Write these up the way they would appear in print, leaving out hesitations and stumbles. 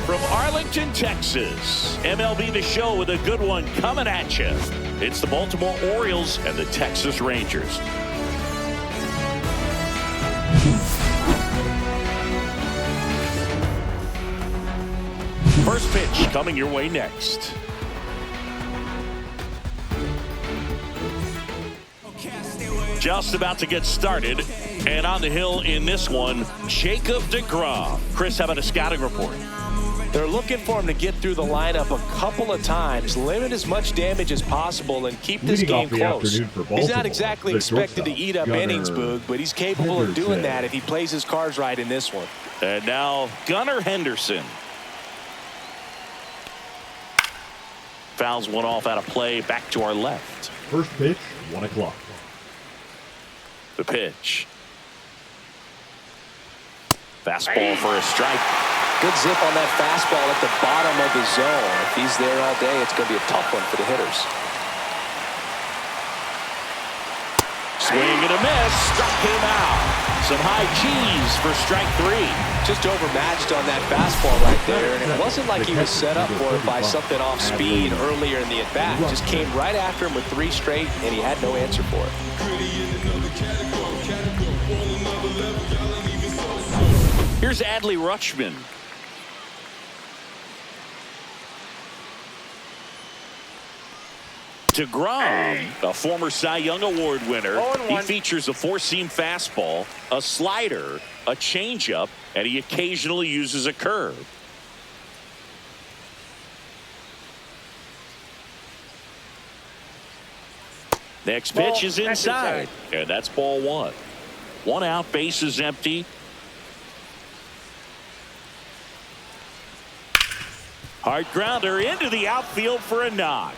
From Arlington, Texas, MLB The Show with a good one coming at you. It's the Baltimore Orioles and the Texas Rangers. First pitch coming your way next. Just about to get started, and on the hill in this one, Jacob deGrom. Chris, how about a scouting report? They're looking for him to get through the lineup a couple of times, limit as much damage as possible, and keep this game close. He's not exactly expected to eat up innings, Boog, but he's capable of doing that if he plays his cards right in this one. And now Gunnar Henderson. Fouls one off out of play, back to our left. First pitch, 1 o'clock. The pitch. Fastball for a strike. Good zip on that fastball at the bottom of the zone. If he's there all day, it's going to be a tough one for the hitters. Swing and a miss. Struck him out. Some high cheese for strike 3. Just overmatched on that fastball right there. And it wasn't like he was set up for it by something off speed earlier in the at-bat. Just came right after him with 3 straight, and he had no answer for it. Here's Adley Rutschman. deGrom, a former Cy Young Award winner. He features a 4-seam fastball, a slider, a changeup, and he occasionally uses a curve. Next pitch is inside, and that's ball 1. 1 out, base is empty. Hard grounder into the outfield for a knock.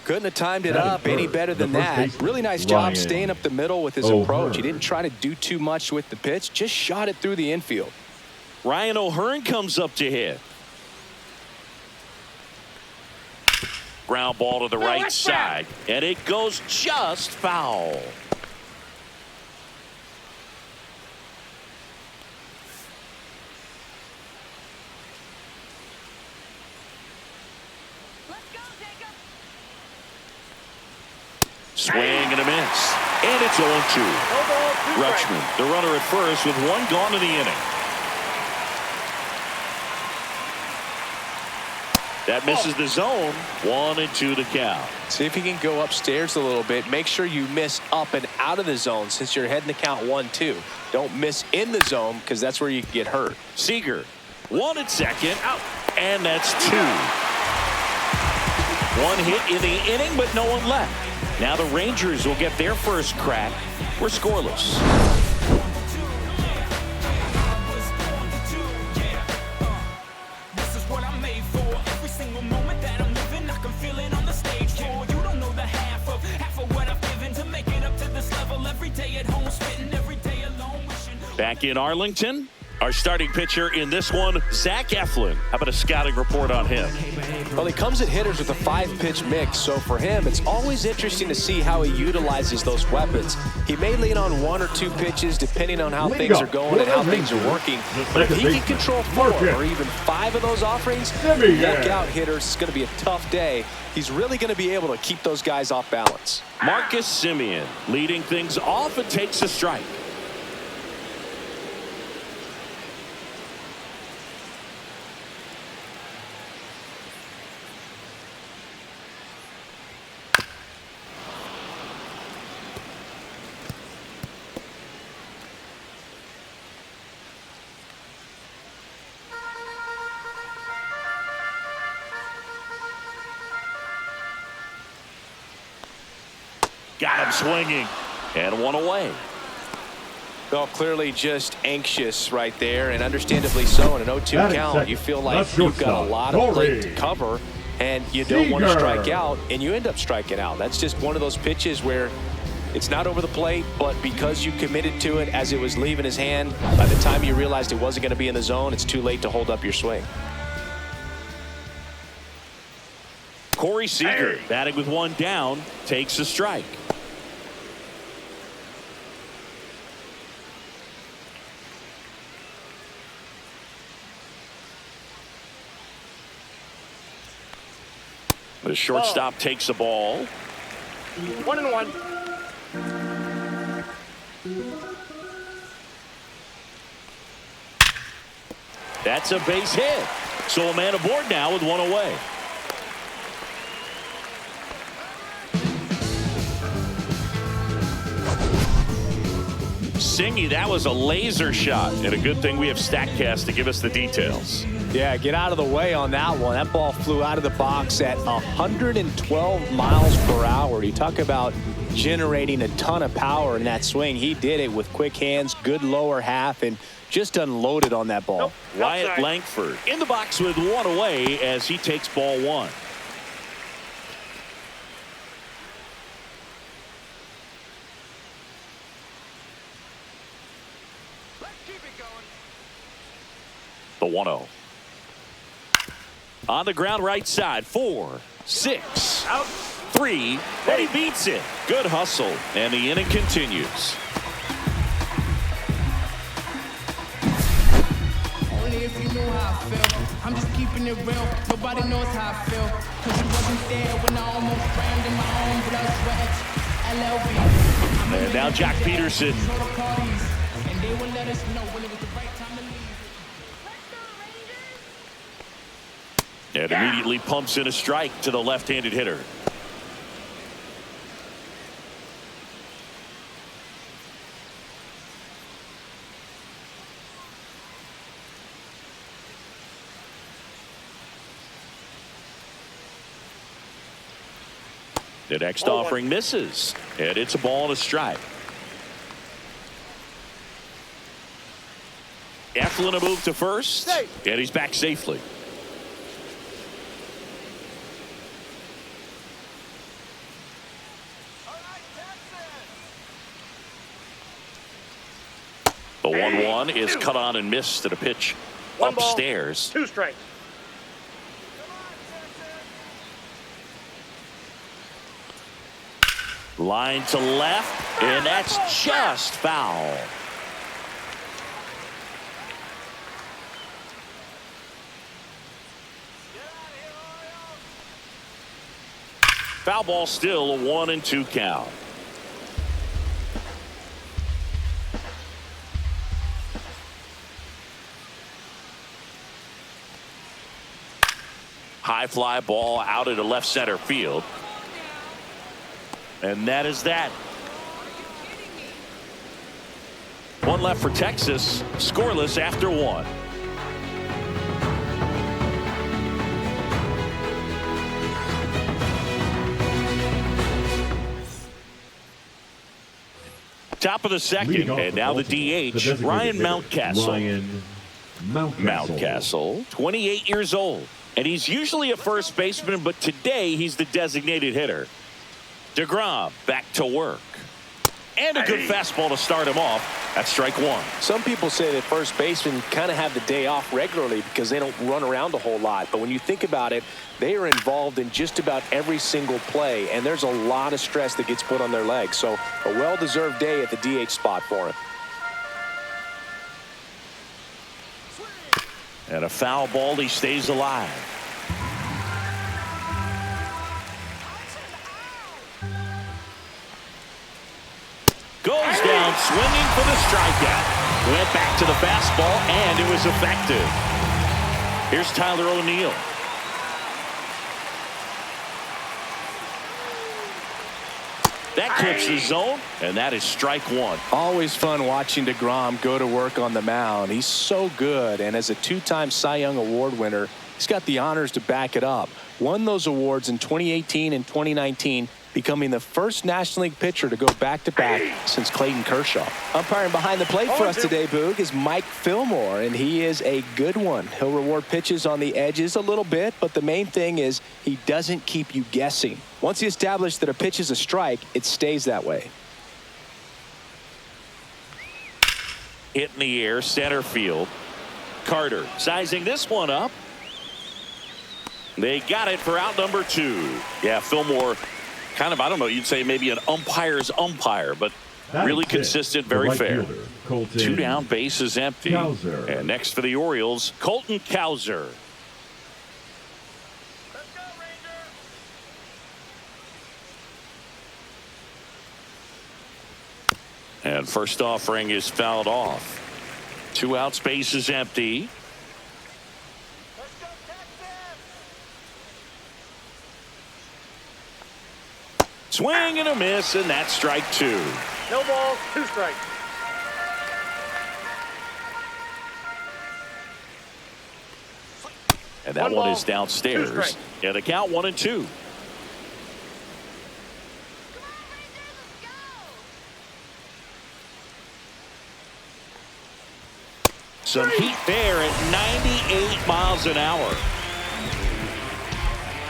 Couldn't have timed it up any better than that. Really nice job staying up the middle with his approach. He didn't try to do too much with the pitch, just shot it through the infield. Ryan O'Hearn comes up to hit. Ground ball to the right side, and it goes just foul. Swing and a miss, and it's 0-2. Rutschman, the runner at first, with 1 gone in the inning. That misses the zone. 1-2 to count. See if he can go upstairs a little bit. Make sure you miss up and out of the zone since you're heading to count 1-2. Don't miss in the zone because that's where you get hurt. Seager, 1 at second, out, and that's 2. 1 hit in the inning, but no one left. Now the Rangers will get their first crack. We're scoreless. Back in Arlington, our starting pitcher in this one, Zach Eflin. How about a scouting report on him? Well, he comes at hitters with a 5-pitch mix, so for him, it's always interesting to see how he utilizes those weapons. He may lean on 1 or 2 pitches depending on how things are going and how things are working. But if he can control 4 or even 5 of those offerings, look out, hitters. It's going to be a tough day. He's really going to be able to keep those guys off balance. Marcus Semien leading things off and takes a strike. Got him swinging, and 1 away. Well, clearly just anxious right there, and understandably so. In an 0-2 count, you feel like you've got a lot of plate to cover, and you don't want to strike out, and you end up striking out. That's just one of those pitches where it's not over the plate, but because you committed to it as it was leaving his hand, by the time you realized it wasn't going to be in the zone, it's too late to hold up your swing. Corey Seager, batting with 1 down, takes a strike. The shortstop takes the ball. 1-1. That's a base hit. So a man aboard now with one away. Singy, that was a laser shot, and a good thing we have StatCast to give us the details. Yeah, get out of the way on that one. That ball flew out of the box at 112 miles per hour. You talk about generating a ton of power in that swing. He did it with quick hands, good lower half, and just unloaded on that ball. Nope. Wyatt Langford in the box with one away as he takes ball one. The 1-0. On the ground right side. 4, 6, Out. 3, but he beats it. Good hustle, and the inning continues. Only if you knew how I feel. I'm just keeping it real. Nobody knows how I feel. Cause you wasn't there when I almost drowned in my own blood sweat. LLB. And now Jack Peterson. And they will let us know when it was the right time to leave. And immediately pumps in a strike to the left-handed hitter. The next offering misses, and it's a ball and a strike. Eflin a move to first, and he's back safely. The 1-1 is cut on and missed at a pitch upstairs. 2 strikes. Line to left, and that's just foul. Foul ball, still a 1-2 count. High fly ball out into left center field. And that is that. One left for Texas, scoreless after 1. Top of the second, and now the DH, Ryan Mountcastle. Mountcastle, 28 years old. And he's usually a first baseman, but today he's the designated hitter. DeGrom back to work. And a good fastball to start him off. That's strike 1. Some people say that first basemen kind of have the day off regularly because they don't run around a whole lot. But when you think about it, they are involved in just about every single play, and there's a lot of stress that gets put on their legs. So a well-deserved day at the DH spot for him. And a foul ball, he stays alive. Goes down swinging for the strikeout. Went back to the fastball, and it was effective. Here's Tyler O'Neill. That clips the zone, and that is strike 1. Always fun watching DeGrom go to work on the mound. He's so good, and as a 2-time Cy Young Award winner, he's got the honors to back it up. Won those awards in 2018 and 2019, becoming the first National League pitcher to go back-to-back since Clayton Kershaw. Umpiring behind the plate for us today, Boog, is Mike Fillmore, and he is a good one. He'll reward pitches on the edges a little bit, but the main thing is he doesn't keep you guessing. Once he established that a pitch is a strike, it stays that way. Hit in the air, center field. Carter sizing this one up. They got it for out number 2. Yeah, Fillmore, kind of, I don't know, you'd say maybe an umpire's umpire, but really consistent, very fair. 2 down, base is empty. And next for the Orioles, Colton Cowser. And first offering is fouled off. 2 outs, base is empty. Swing and a miss, and that's strike 2. No balls, 2 strikes. And that one is downstairs. And the count 1-2. Some heat there at 98 miles an hour.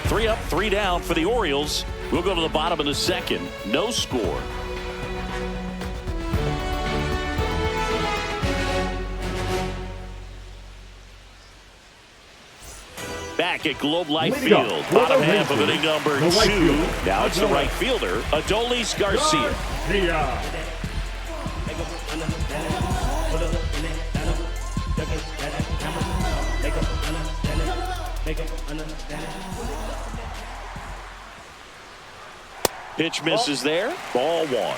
3 up, 3 down for the Orioles. We'll go to the bottom of the second. No score. Back at Globe Life Field, bottom half of inning number 2. Now it's the right fielder, Adolis Garcia. Pitch misses there. Ball 1.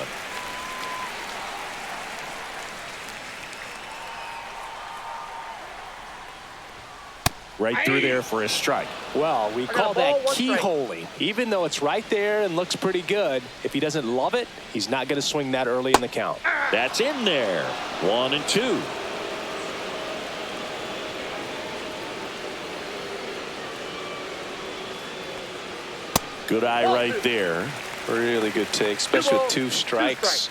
Right through there for a strike. Well, we call that keyholing. Even though it's right there and looks pretty good, if he doesn't love it, he's not going to swing that early in the count. That's in there. 1-2. Good eye right there. Really good take, especially with 2 strikes.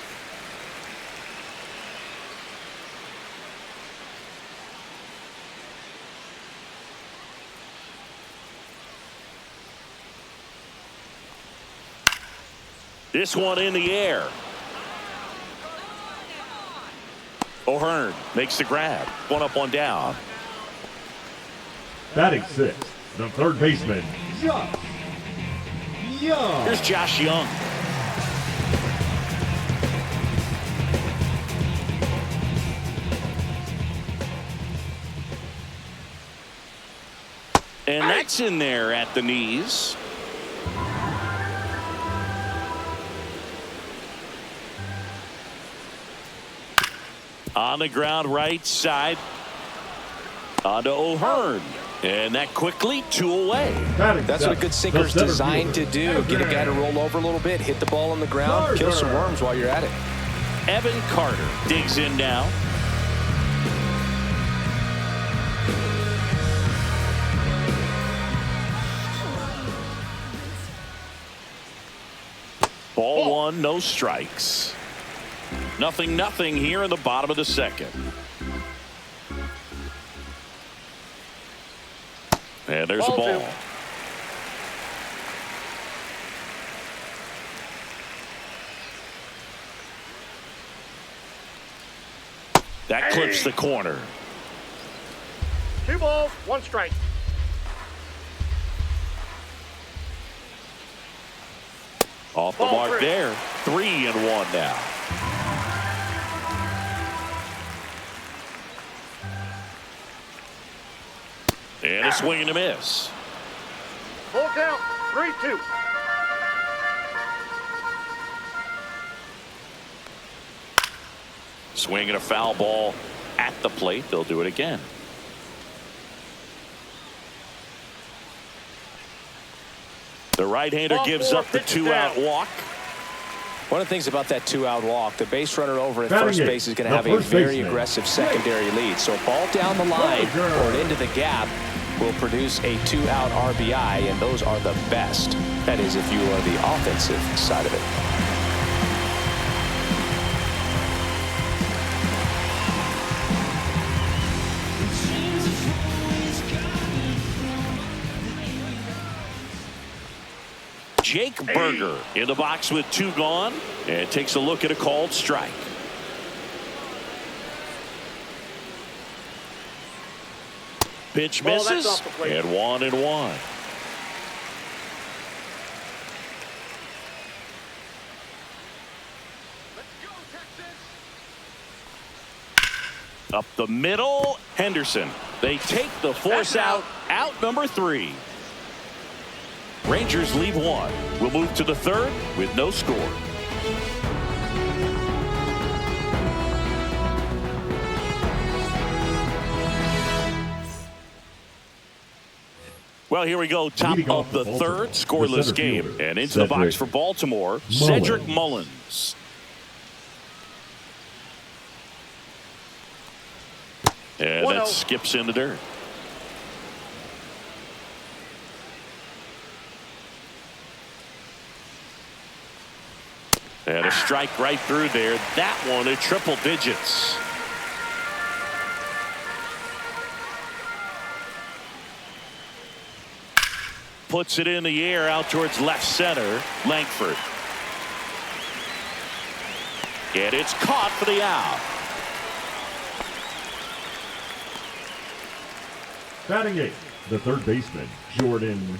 This one in the air. O'Hearn makes the grab. 1 up, 1 down. Batting 6, the third baseman, Josh Young. Here's Josh Young. And that's in there at the knees. On the ground right side. On to O'Hearn. And that quickly 2 away. That's what a good sinker is designed to do. Get a guy to roll over a little bit, hit the ball on the ground, kill some worms while you're at it. Evan Carter digs in now. Ball 1, no strikes. 0-0 here in the bottom of the second. And there's a ball. That clips the corner. 2 balls, 1 strike. Off the mark there. 3-1 now. And a swing and a miss. Full count, 3-2. Swing and a foul ball at the plate. They'll do it again. The right-hander gives up the 2-out walk. One of the things about that 2-out walk, the base runner over at first base is going to have a very aggressive secondary lead. So a ball down the line or into the gap will produce a 2-out RBI, and those are the best. That is, if you are the offensive side of it. Jake Berger in the box with 2 gone and takes a look at a called strike. Pitch misses and 1-1. Up the middle, Henderson. They take the force out number 3. Rangers leave 1. We'll move to the 3rd with no score. Well, here we go. Top of the third, scoreless game. And into the box for Baltimore, Cedric Mullins. And that skips in the dirt. And a strike right through there. That one at triple digits. Puts it in the air out towards left center. Langford. And it's caught for the out. Batting eighth, the third baseman, Jordan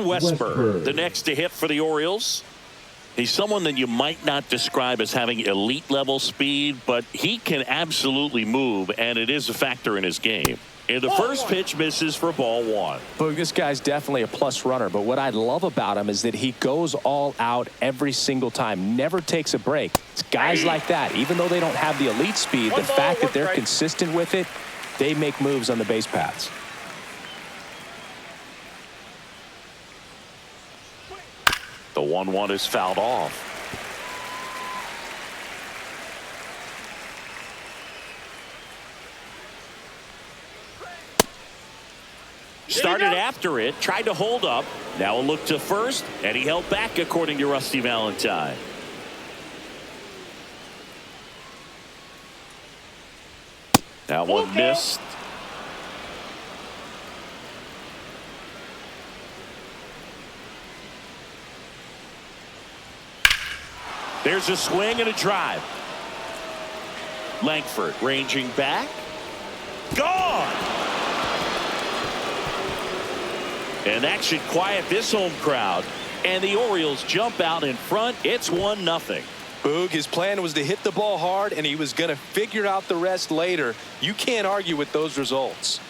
Westburg, the next to hit for the Orioles. He's someone that you might not describe as having elite level speed, but he can absolutely move, and it is a factor in his game. And the first pitch misses for ball one. Boog, this guy's definitely a plus runner, but what I love about him is that he goes all out every single time, never takes a break. It's guys like that, even though they don't have the elite speed, the fact that they're consistent with it, they make moves on the base paths. The 1-1 is fouled off. Started after it, tried to hold up. Now a look to first, and he held back according to Rusty Valentine. That one missed. There's a swing and a drive. Langford ranging back. Gone! And that should quiet this home crowd. And the Orioles jump out in front. It's 1-0. Boog, his plan was to hit the ball hard, and he was going to figure out the rest later. You can't argue with those results.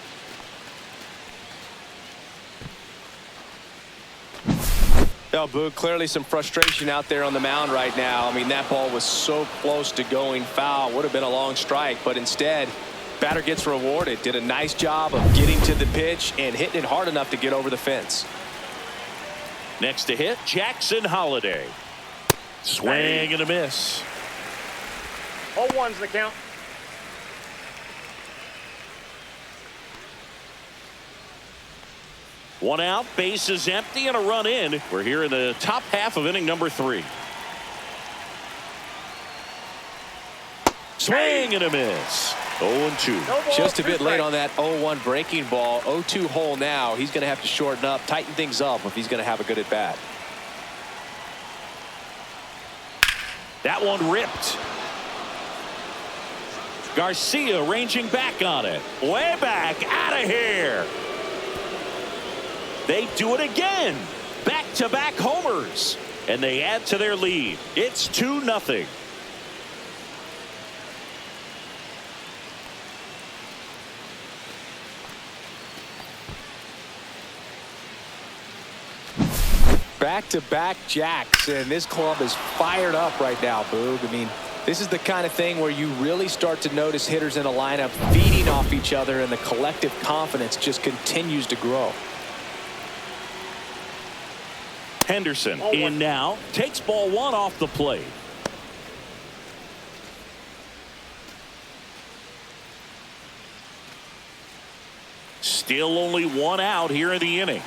Now, Boog, clearly some frustration out there on the mound right now. I mean, that ball was so close to going foul. Would have been a long strike, but instead, batter gets rewarded. Did a nice job of getting to the pitch and hitting it hard enough to get over the fence. Next to hit, Jackson Holiday. Swing and a miss. 0-1's the count. One out, bases empty, and a run in. We're here in the top half of inning number 3. Swing and a miss. 0-2. Just a bit late on that 0-1 breaking ball. 0-2 hole now. He's going to have to shorten up, tighten things up if he's going to have a good at bat. That one ripped. Garcia ranging back on it. Way back, out of here. They do it again. Back-to-back homers. And they add to their lead. It's 2-0. Back-to-back jacks, and this club is fired up right now, Boog. I mean, this is the kind of thing where you really start to notice hitters in a lineup feeding off each other, and the collective confidence just continues to grow. Henderson in now, takes ball one off the plate. Still only one out here in the inning.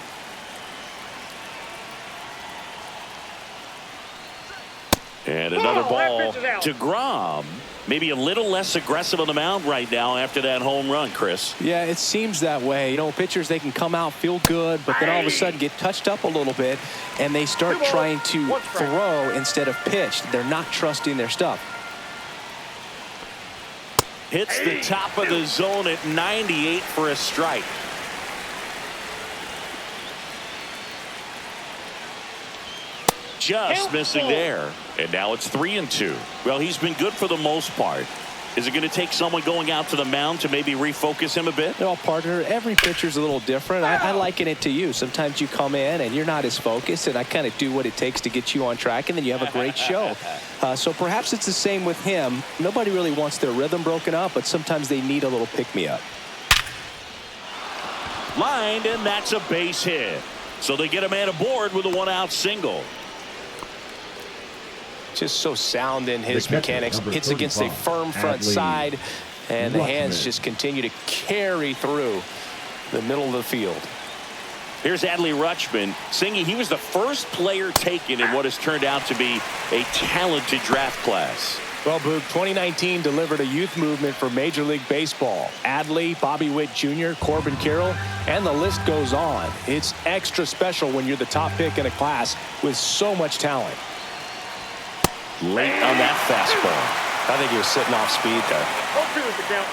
And another ball to Grom. Maybe a little less aggressive on the mound right now after that home run, Chris. Yeah, it seems that way. You know, pitchers, they can come out, feel good, but then all of a sudden get touched up a little bit, and they start trying to throw instead of pitch. They're not trusting their stuff. Hits the top of the zone at 98 for a strike. Just missing there. And now it's 3-2. Well, he's been good for the most part. Is it going to take someone going out to the mound to maybe refocus him a bit? Well, partner, every pitcher's a little different. I liken it to you. Sometimes you come in and you're not as focused, and I kind of do what it takes to get you on track, and then you have a great show. So perhaps it's the same with him. Nobody really wants their rhythm broken up, but sometimes they need a little pick-me-up. Lined, and that's a base hit. So they get a man aboard with a 1-out single. Just so sound in his mechanics. Hits against a firm front side, and the hands just continue to carry through the middle of the field. Here's Adley Rutschman. Singy, he was the first player taken in what has turned out to be a talented draft class. Well, Boog, 2019 delivered a youth movement for Major League Baseball. Adley, Bobby Witt Jr., Corbin Carroll, and the list goes on. It's extra special when you're the top pick in a class with so much talent. Late on that fastball. I think he was sitting off speed there. 0-2 is the count.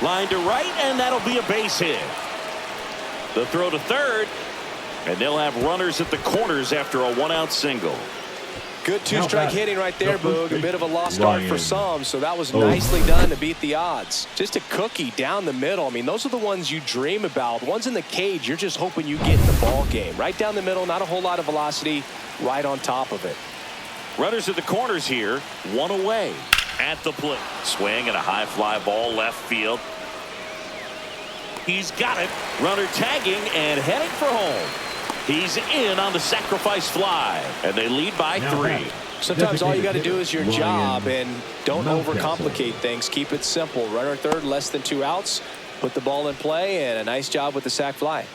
Line to right, and that'll be a base hit. The throw to third, and they'll have runners at the corners after a 1-out single. Good two-strike hitting right there, Boog. A bit of a lost start for some, so that was nicely done to beat the odds. Just a cookie down the middle. I mean, those are the ones you dream about. Ones in the cage, you're just hoping you get in the ball game. Right down the middle, not a whole lot of velocity, right on top of it. Runners at the corners here, one away. At the plate. Swing and a high fly ball left field. He's got it. Runner tagging and heading for home. He's in on the sacrifice fly, and they lead by 3. Sometimes all you got to do is your job, and don't overcomplicate things. Keep it simple. Runner third, less than 2 outs. Put the ball in play, and a nice job with the sac fly.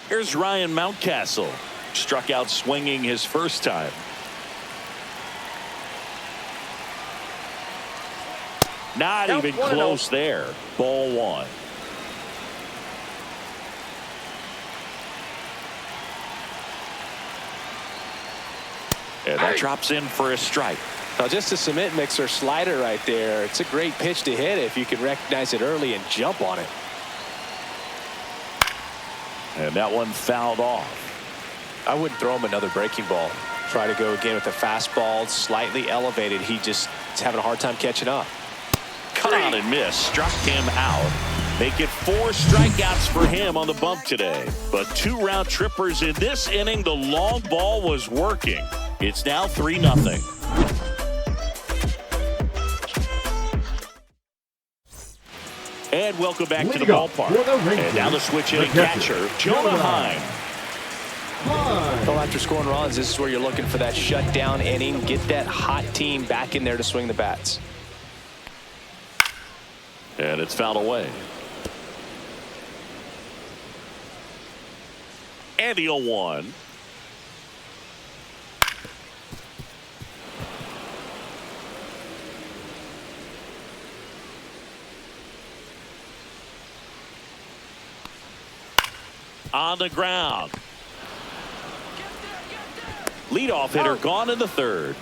Here's Ryan Mountcastle. Struck out swinging his first time. Not even close there. Ball 1. And that drops in for a strike. Now, just a cement mixer slider right there. It's a great pitch to hit if you can recognize it early and jump on it. And that one fouled off. I wouldn't throw him another breaking ball. Try to go again with the fastball, slightly elevated. He just is having a hard time catching up. Caught and missed. Struck him out. Make it 4 strikeouts for him on the bump today. But 2 round trippers in this inning. The long ball was working. It's now 3-0. And welcome back to the ballpark. And now the switch hitting catcher, Jonah Heim. Well, after scoring runs, this is where you're looking for that shutdown inning. Get that hot team back in there to swing the bats. And it's fouled away. And the 0-1. On the ground. Leadoff hitter gone in the 3rd.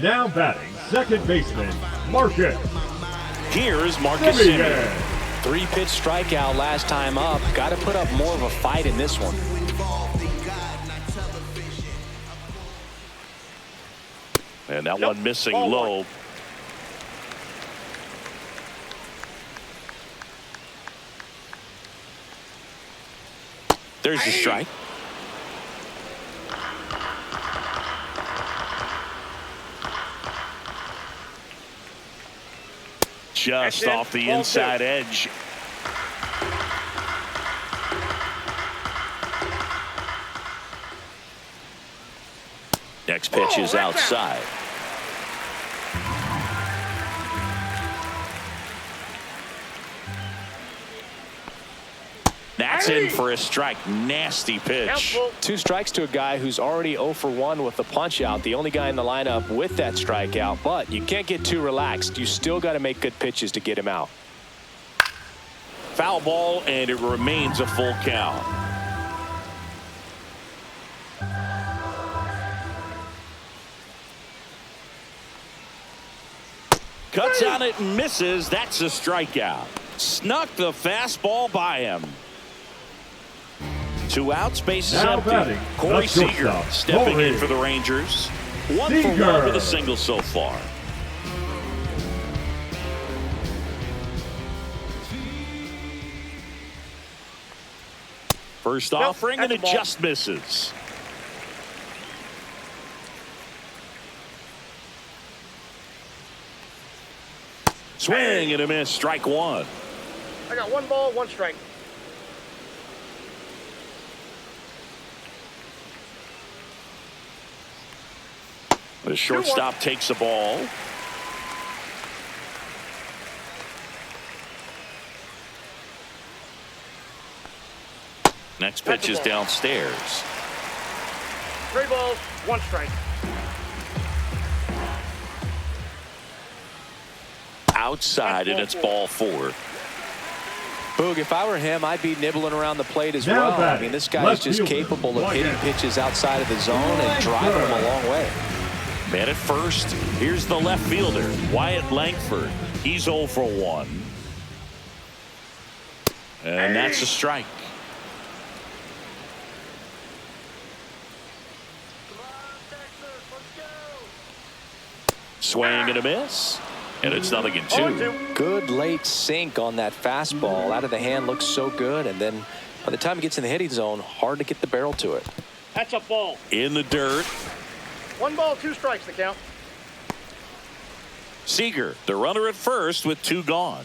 Now batting, second baseman, Marcus. Here's Marcus Semien. 3-pitch strikeout last time up. Got to put up more of a fight in this one. And that one missing low. There's the strike. Just off the inside edge. Next pitch is outside. That's in for a strike. Nasty pitch. 2 strikes to a guy who's already 0 for 1 with the punch out. The only guy in the lineup with that strikeout. But you can't get too relaxed. You still got to make good pitches to get him out. Foul ball, and it remains a full count. Cuts on it and misses. That's a strikeout. Snuck the fastball by him. 2 outs, bases empty. Corey Seager stepping in for the Rangers. 1 for 1 with a single so far. First offering, and it just misses. Swing and a miss. Strike one. I got 1 ball, 1 strike. The shortstop takes the ball. Next pitch is downstairs. 3 balls, 1 strike. Outside, and it's ball 4. Boog, if I were him, I'd be nibbling around the plate as well. I mean, this guy is just capable of hitting pitches outside of the zone and driving them a long way. Man at first, here's the left fielder, Wyatt Langford. He's 0 for 1. And that's a strike. Swing and a miss. And it's 0-2. Good late sink on that fastball. Out of the hand, looks so good. And then by the time it gets in the hitting zone, hard to get the barrel to it. That's a ball. In the dirt. 1 ball, 2 strikes, the count. Seager, the runner at first with 2 gone.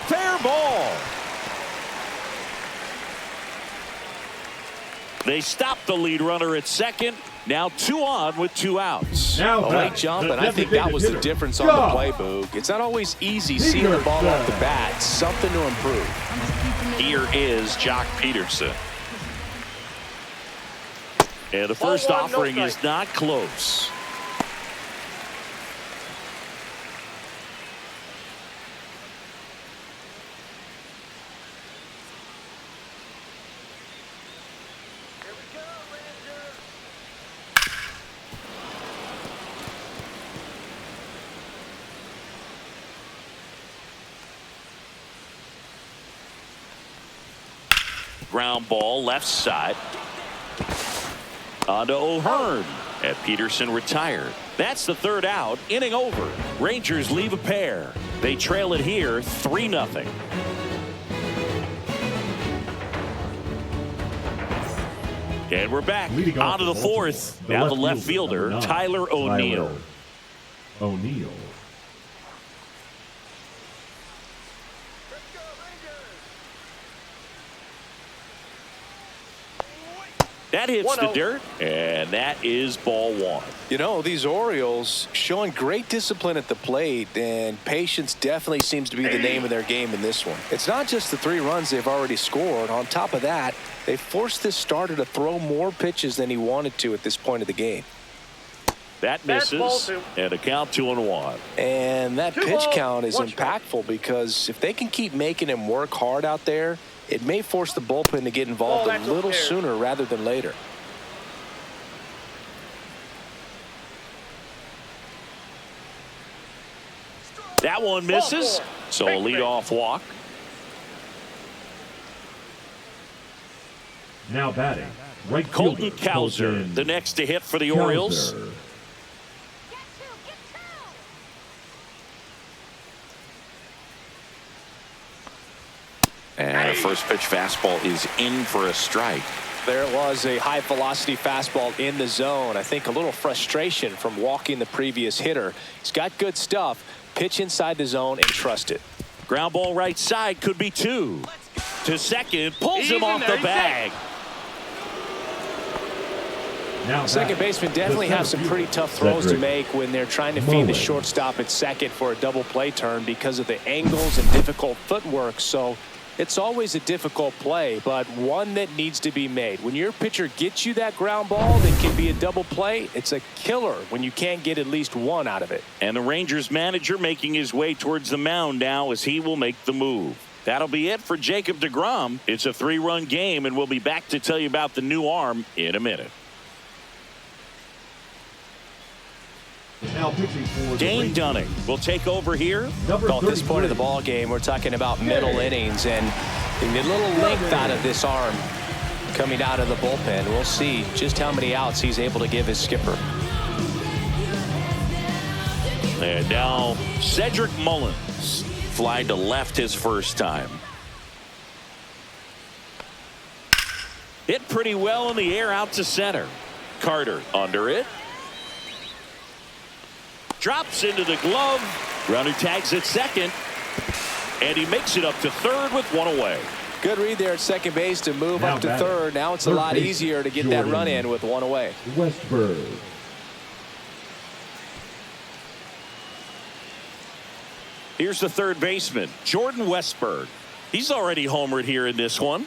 Fair ball. They stopped the lead runner at second. Now 2 on with 2 outs. A late jump, and I think that was the difference on the play, Boog. It's not always easy seeing the ball off the bat. Something to improve. Here is Jock Peterson. And the first offering is not close. Ground ball left side. On to O'Hearn. And Peterson retired. That's the 3rd out. Inning over. Rangers leave a pair. They trail it here 3-0. And we're back. On to the 4th. Now the left fielder, Tyler O'Neill. That hits the dirt, and that is ball 1. You know, these Orioles showing great discipline at the plate, and patience definitely seems to be the name of their game in this one. It's not just the 3 runs they've already scored. On top of that, they forced this starter to throw more pitches than he wanted to at this point of the game. That misses, and a count 2-1. And that pitch count is impactful because if they can keep making him work hard out there, it may force the bullpen to get involved a little sooner rather than later. That one misses, so a leadoff walk. Now batting, right Colton Cowser, the next to hit for the Orioles. And a first pitch fastball is in for a strike. There was a high velocity fastball in the zone. I think a little frustration from walking the previous hitter. He's got good stuff. Pitch inside the zone and trust it. Ground ball right side, could be 2. To second, pulls him off the bag. Now second baseman definitely have some pretty tough throws to make when they're trying to feed the shortstop at second for a double play turn because of the angles and difficult footwork. So it's always a difficult play, but one that needs to be made. When your pitcher gets you that ground ball that can be a double play, it's a killer when you can't get at least 1 out of it. And the Rangers manager making his way towards the mound now as he will make the move. That'll be it for Jacob deGrom. It's a 3-run game, and we'll be back to tell you about the new arm in a minute. Now pitching for Dane Dunning will take over here. At this point of the ball game, we're talking about middle innings and a little length out of this arm coming out of the bullpen. We'll see just how many outs he's able to give his skipper. And now Cedric Mullins fly to left his first time. Hit pretty well in the air out to center. Carter under it. Drops into the glove. Runner tags at second. And he makes it up to third with one away. Good read there at second base to move up to third. Now it's a lot easier to get that run in with one away. Westberg. Here's the third baseman, Jordan Westberg. He's already homered here in this one.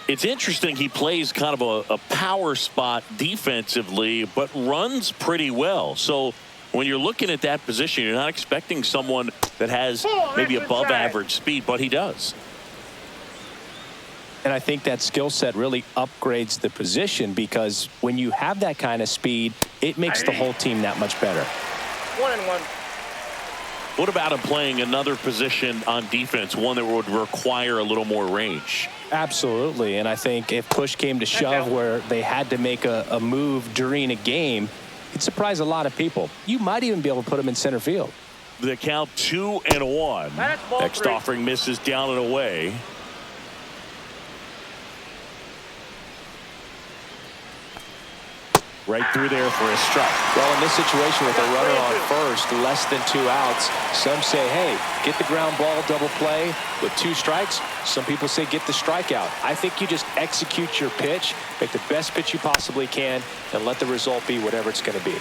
It's interesting, he plays kind of a power spot defensively, but runs pretty well. So when you're looking at that position, you're not expecting someone that has maybe above average speed, but he does. And I think that skill set really upgrades the position, because when you have that kind of speed, it makes the whole team that much better. 1-1. What about him playing another position on defense, one that would require a little more range? Absolutely. And I think if push came to shove where they had to make a move during a game, it'd surprise a lot of people. You might even be able to put him in center field. The count 2-1. Next offering misses down and away. Right through there for a strike. Well, in this situation with a runner on first, less than 2 outs, some say, hey, get the ground ball, double play with 2 strikes. Some people say get the strikeout. I think you just execute your pitch, make the best pitch you possibly can, and let the result be whatever it's going to be.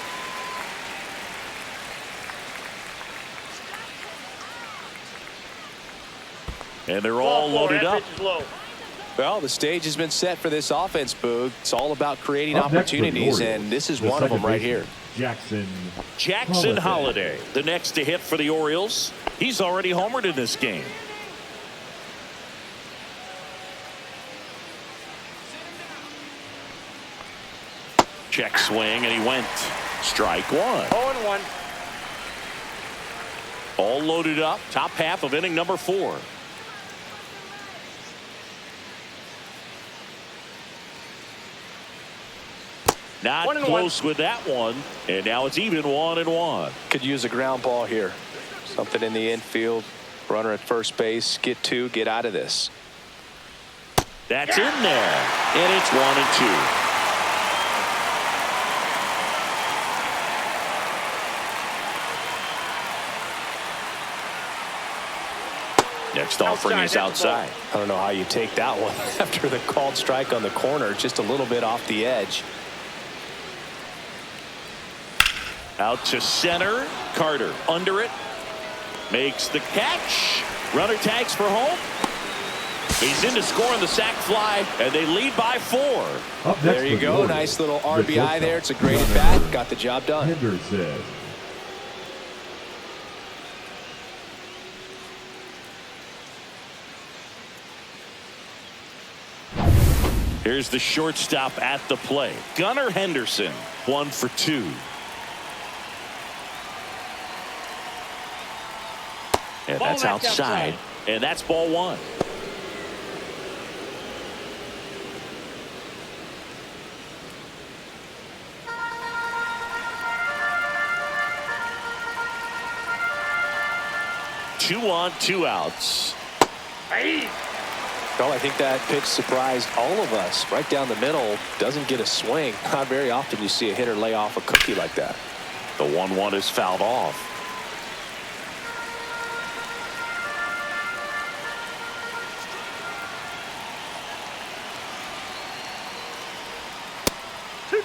And they're all loaded up. Well, the stage has been set for this offense, Boog. It's all about creating opportunities, and this is one of them right here. Jackson Holiday, the next to hit for the Orioles. He's already homered in this game. Check swing, and he went. Strike one. 0-1. All loaded up. Top half of inning number 4. Not close with that one. And now it's even 1-1. Could use a ground ball here. Something in the infield. Runner at first base. Get 2. Get out of this. That's in there. And it's 1-2. Next offering is outside. I don't know how you take that one after the called strike on the corner. Just a little bit off the edge. Out to center. Carter under it. Makes the catch. Runner tags for home. He's in to score on the sac fly, and they lead by 4. There you go. Nice little RBI there. It's a great at bat. Got the job done. Henderson. Here's the shortstop at the plate. Gunnar Henderson, 1 for 2. And that's outside. And that's ball 1. Two on, 2 outs. Well, I think that pitch surprised all of us. Right down the middle, doesn't get a swing. Not very often you see a hitter lay off a cookie like that. The 1-1 is fouled off.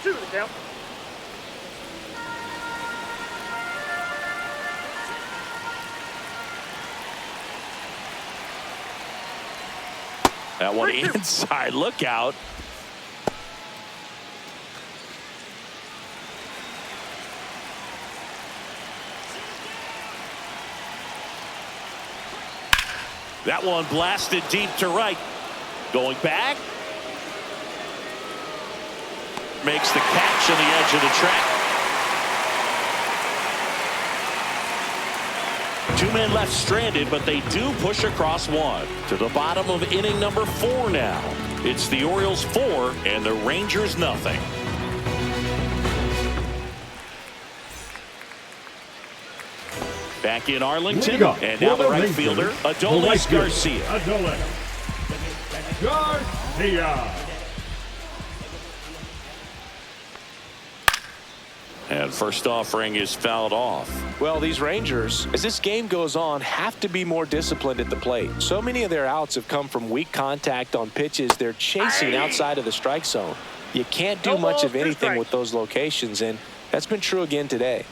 Two the count. That one inside. Look out. That one blasted deep to right. Going back. Makes the catch on the edge of the track. 2 men left stranded, but they do push across 1 to the bottom of inning number 4 now. It's the Orioles 4 and the Rangers nothing. Back in Arlington, and now the right fielder, Adolis Garcia. Adolis Garcia. And first offering is fouled off. Well, these Rangers, as this game goes on, have to be more disciplined at the plate. So many of their outs have come from weak contact on pitches they're chasing outside of the strike zone. You can't do much of anything with those locations, and that's been true again today.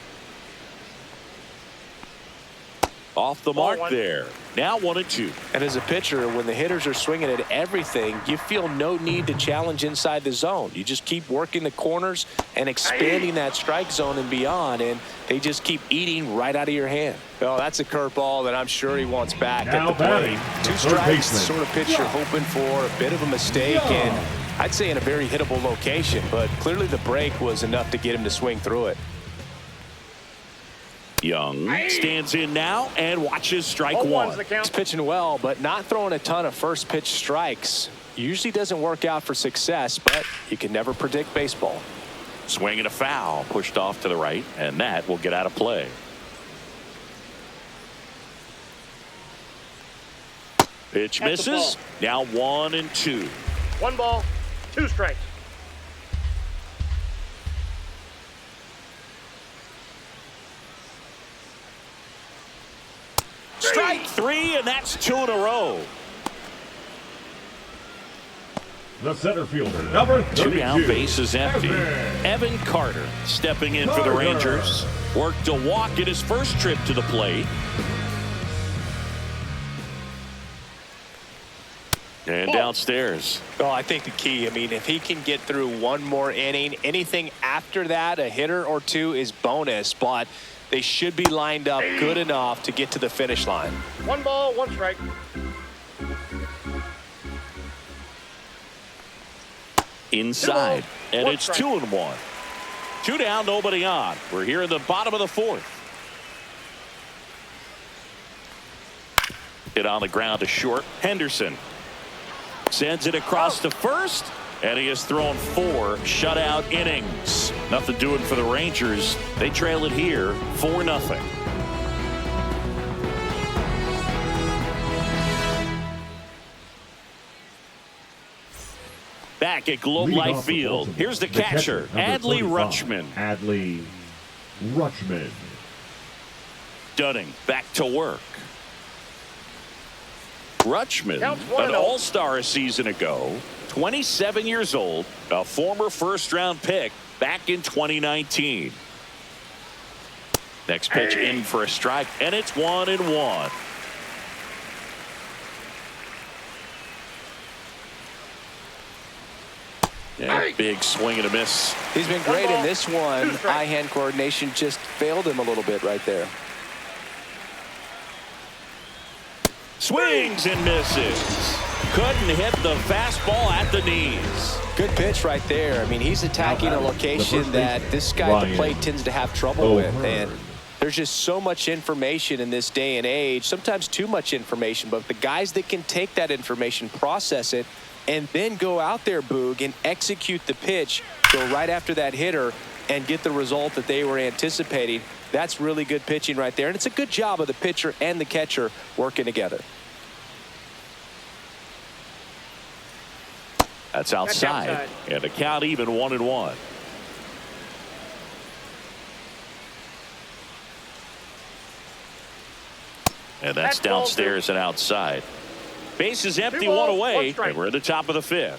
Off the mark there. Now 1-2. And as a pitcher, when the hitters are swinging at everything, you feel no need to challenge inside the zone. You just keep working the corners and expanding that strike zone and beyond, and they just keep eating right out of your hand. Well, that's a curveball that I'm sure he wants back now at the plate. 2 strikes, the sort of pitch you're hoping for, a bit of a mistake, and I'd say in a very hittable location, but clearly the break was enough to get him to swing through it. Young stands in now and watches strike one. He's pitching well, but not throwing a ton of first pitch strikes. Usually doesn't work out for success, but you can never predict baseball. Swing and a foul, pushed off to the right, and that will get out of play. Pitch misses. Now 1-2. 1 ball, 2 strikes. Strike 3, and that's 2 in a row. The center fielder, number 32. 2 down, base is empty. Evan Carter stepping in for the Rangers. Worked a walk in his first trip to the plate. And downstairs. Well, I think the key, I mean, if he can get through one more inning, anything after that, a hitter or 2 is bonus, but they should be lined up good enough to get to the finish line. 1 ball, 1 strike. Inside, and One it's strike. 2-1. 2 down, nobody on. We're here in the bottom of the 4th. Hit on the ground to short. Henderson sends it across to first, and he has thrown 4 shutout innings. Nothing doing for the Rangers. They trail it here 4-0. Back at Globe Life Field, here's the catcher, Adley Rutschman. Adley Rutschman. Dunning back to work. Rutschman, Counts an 1-0. all-star a season ago, 27 years old, a former first-round pick back in 2019. Next pitch in for a strike, and it's 1-1. And big swing and a miss. He's been great in this one. 2 strikes. Eye-hand coordination just failed him a little bit right there. Swings and misses. Couldn't hit the fastball at the knees. Good pitch right there. I mean, he's attacking a location that this guy at the plate tends to have trouble with. And there's just so much information in this day and age, sometimes too much information, but the guys that can take that information, process it, and then go out there, Boog, and execute the pitch, go right after that hitter, and get the result that they were anticipating. That's really good pitching right there. And it's a good job of the pitcher and the catcher working together. That's outside. And the count even 1-1. And that's downstairs and outside. Base is empty, 1 away, and we're at the top of the 5th.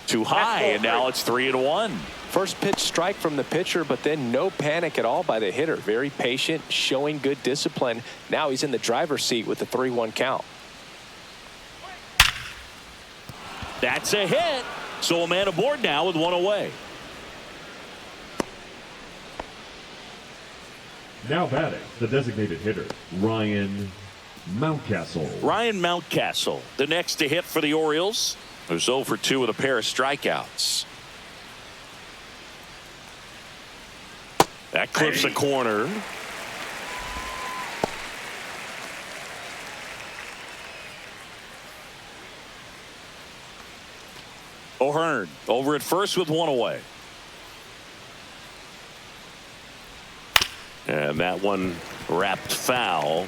Too high, and now it's 3-1. First pitch strike from the pitcher, but then no panic at all by the hitter. Very patient, showing good discipline. Now he's in the driver's seat with the 3-1 count. That's a hit. So a man aboard now with 1 away. Now batting, the designated hitter, Ryan Mountcastle. Ryan Mountcastle, the next to hit for the Orioles, who's 0 for 2 with a pair of strikeouts. That clips the corner. O'Hearn over at first with 1 away. And that one wrapped foul.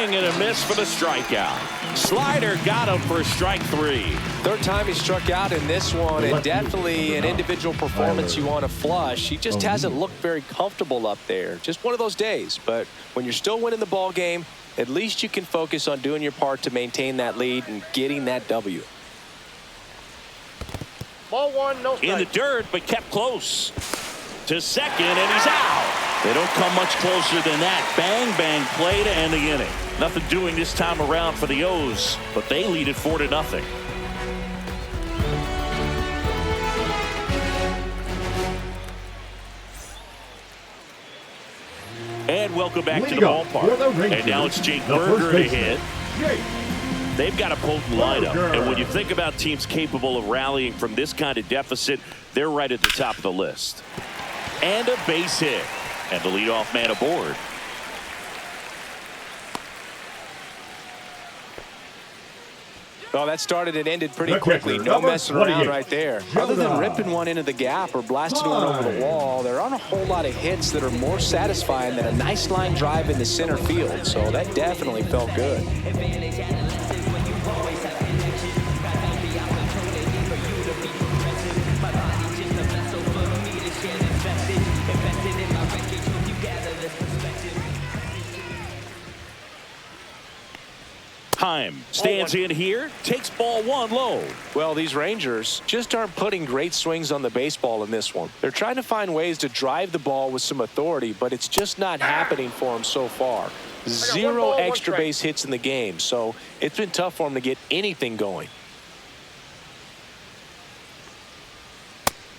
swing and a miss for the strikeout. Slider got him for strike 3. Third time he struck out in this one, and definitely an individual performance you want to flush. He just hasn't looked very comfortable up there. Just one of those days. But when you're still winning the ball game, at least you can focus on doing your part to maintain that lead and getting that W. Ball 1, no strike. In the dirt, but kept close. To second, and he's out. They don't come much closer than that. Bang, bang play to end the inning. Nothing doing this time around for the O's, but they lead it 4-0. And welcome back to the ballpark. And now it's Jake Burger to hit. They've got a potent lineup. And when you think about teams capable of rallying from this kind of deficit, they're right at the top of the list. And a base hit. And the leadoff man aboard. Well, that started and ended pretty quickly. No messing around right there. Other than ripping one into the gap or blasting one over the wall, there aren't a whole lot of hits that are more satisfying than a nice line drive into center field. So that definitely felt good. Time stands in here, takes ball 1 low. Well, these Rangers just aren't putting great swings on the baseball in this one. They're trying to find ways to drive the ball with some authority, but it's just not happening for them so far. 0 extra base hits in the game, so it's been tough for them to get anything going.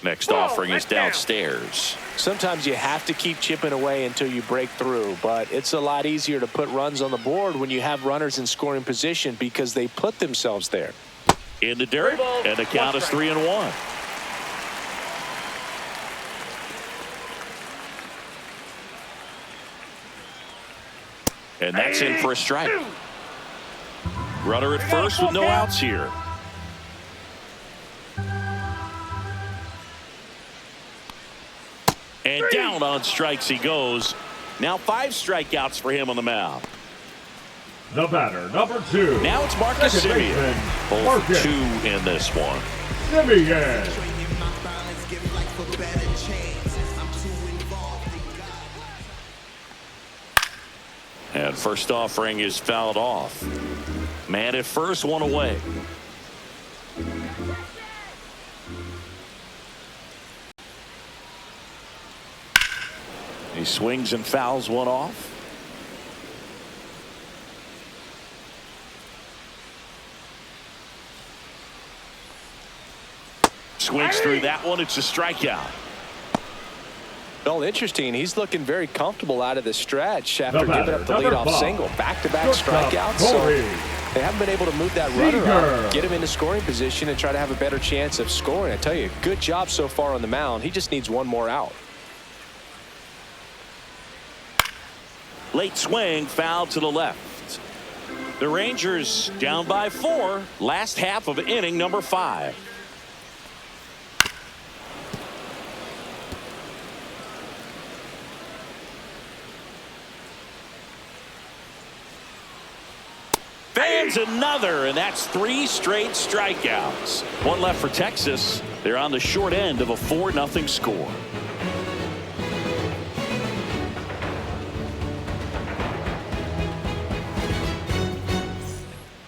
Next offering is downstairs. Sometimes you have to keep chipping away until you break through, but it's a lot easier to put runs on the board when you have runners in scoring position because they put themselves there. In the dirt, and the count is 3-1. And that's in for a strike. Runner at first with no outs here. And down on strikes he goes. Now 5 strikeouts for him on the mound. The batter, number 2. Now it's Marcus Semien. Both 2 in this one. Semien. And first offering is fouled off. Man at first, 1 away. He swings and fouls 1 off. Swings through that one. It's a strikeout. Well, interesting. He's looking very comfortable out of the stretch after giving up the leadoff single. Back-to-back strikeouts. So they haven't been able to move that runner up, get him into scoring position, and try to have a better chance of scoring. I tell you, good job so far on the mound. He just needs 1 more out. Late swing, foul to the left. The Rangers down by 4. Last half of inning number 5. Fans another, and that's 3 straight strikeouts. 1 left for Texas. They're on the short end of a 4-0 score.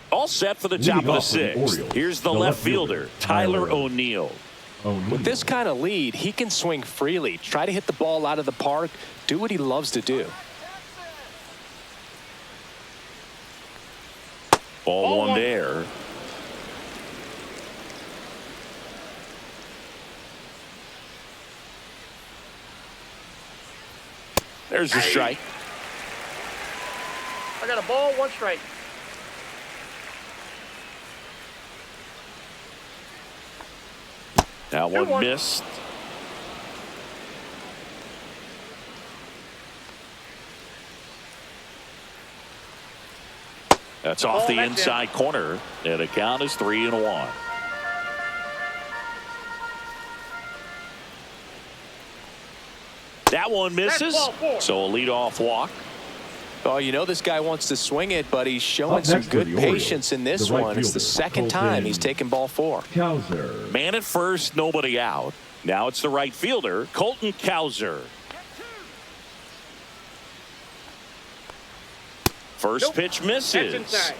All set for the top of the 6th. Here's the left fielder, Tyler O'Neill. With this kind of lead, he can swing freely, try to hit the ball out of the park, do what he loves to do. Ball 1 there. There's a strike. I got a ball, 1 strike. That one missed. That's off the inside corner, and the count is 3-1. That one misses, so a leadoff walk. Oh, you know this guy wants to swing it, but he's showing some good patience in this one. It's the second time he's taken ball 4. Cowser. Man at first, nobody out. Now it's the right fielder, Colton Cowser. First pitch misses.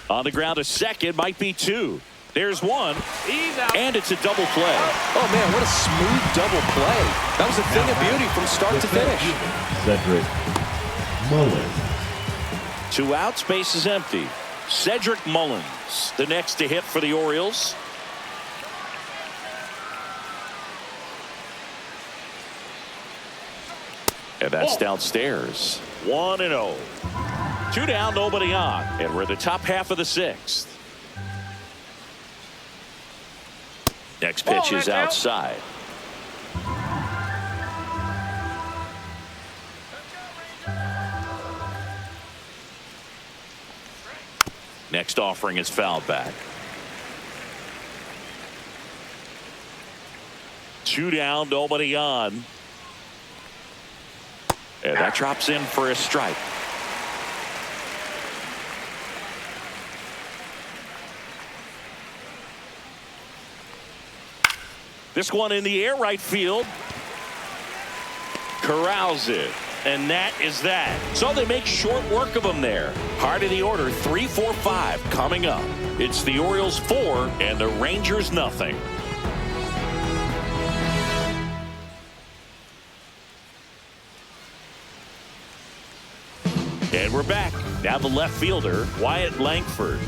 On the ground to second, might be 2. There's 1, and it's a double play. Oh, man, what a smooth double play. That was a thing of beauty from start to finish. Cedric Mullins. 2 outs, base is empty. Cedric Mullins, the next to hit for the Orioles. And that's downstairs. 1-0. 2 down, nobody on. And we're in the top half of the 6th. Next pitch is outside. Next offering is fouled back. 2 down, nobody on. And that drops in for a strike. This one in the air, right field. Corrals it. And that is that. So they make short work of him there. Heart of the order, 3, 4, 5 coming up. It's the Orioles 4 and the Rangers nothing. And we're back. Now the left fielder, Wyatt Langford.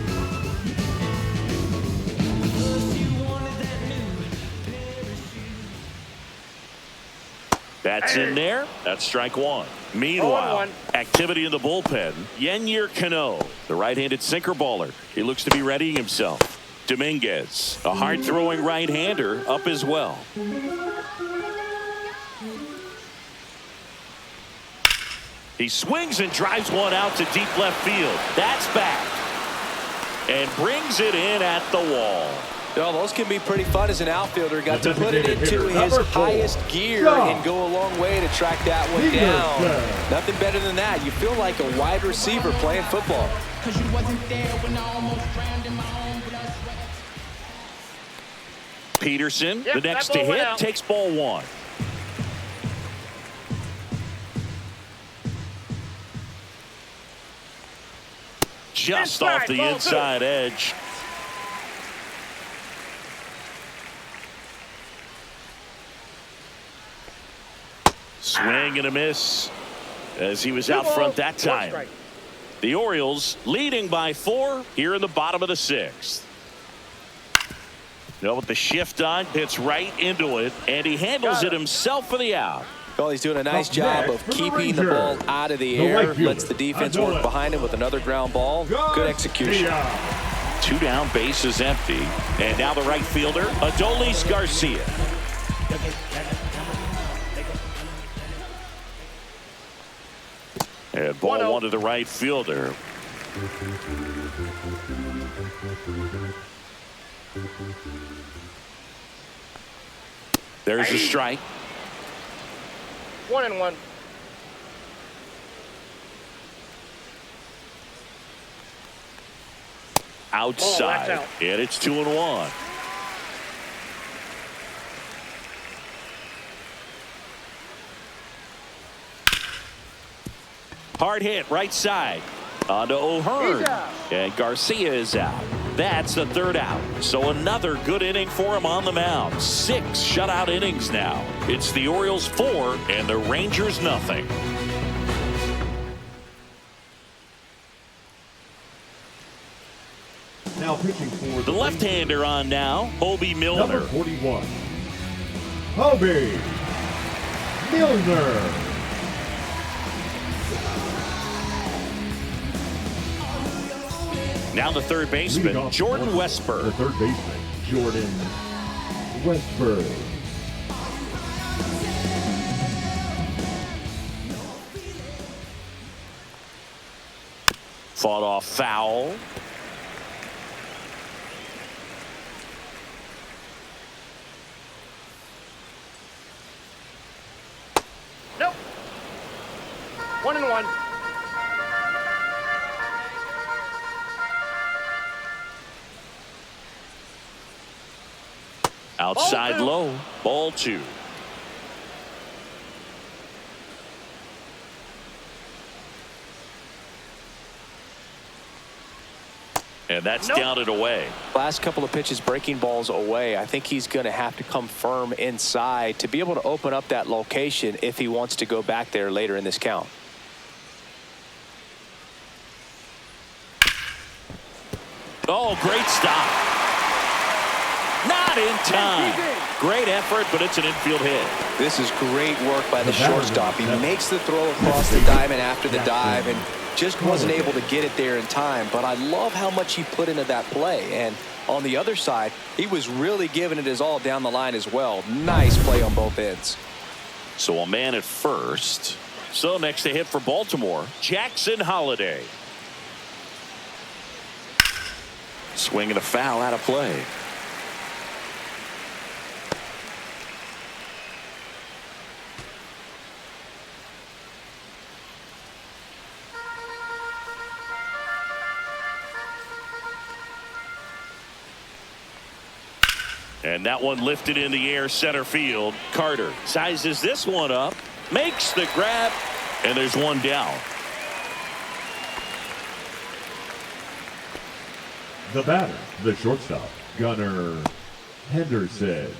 That's in there. That's strike 1. Meanwhile, activity in the bullpen. Yennier Cano, the right-handed sinker baller. He looks to be readying himself. Dominguez, a hard-throwing right-hander, up as well. He swings and drives one out to deep left field. That's back. And brings it in at the wall. Oh, those can be pretty fun as an outfielder. Got to put it into his highest gear and go a long way to track that one down. Nothing better than that. You feel like a wide receiver playing football. Peterson, the next to hit, takes ball 1. Just off the inside edge. Swing and a miss as he was out front that time. The Orioles leading by 4 here in the bottom of the 6th. With the shift on, hits right into it, and he handles it himself for the out. Well, he's doing a nice job of keeping the ball out of the air. Lets the defense work behind him with another ground ball. Good execution. 2 down, base is empty. And now the right fielder, Adolis Garcia. And ball 1 to the right fielder. There's a strike. 1-1. Outside. Out. And it's 2-1. Hard hit right side. On to O'Hearn. And Garcia is out. That's the 3rd out. So another good inning for him on the mound. 6 shutout innings now. It's the Orioles 4 and the Rangers nothing. Now pitching for the left-hander on now, Hobie Milner. Number 41, Hobie Milner. Now the third baseman, Jordan Westburg. The third baseman, Jordan Westburg. Fought off foul. 1-1. Outside low. Ball 2. And that's down and away. Last couple of pitches breaking balls away. I think he's going to have to come firm inside to be able to open up that location if he wants to go back there later in this count. Oh, great stop. Not in time. Great effort, but it's an infield hit. This is great work by the shortstop. He makes the throw across the diamond after the dive and just wasn't able to get it there in time. But I love how much he put into that play. And on the other side, he was really giving it his all down the line as well. Nice play on both ends. So a man at first. So next to hit for Baltimore, Jackson Holliday. Swing and a foul out of play. And that one lifted in the air center field. Carter sizes this one up, makes the grab, and there's one down. The batter, the shortstop, Gunnar Henderson.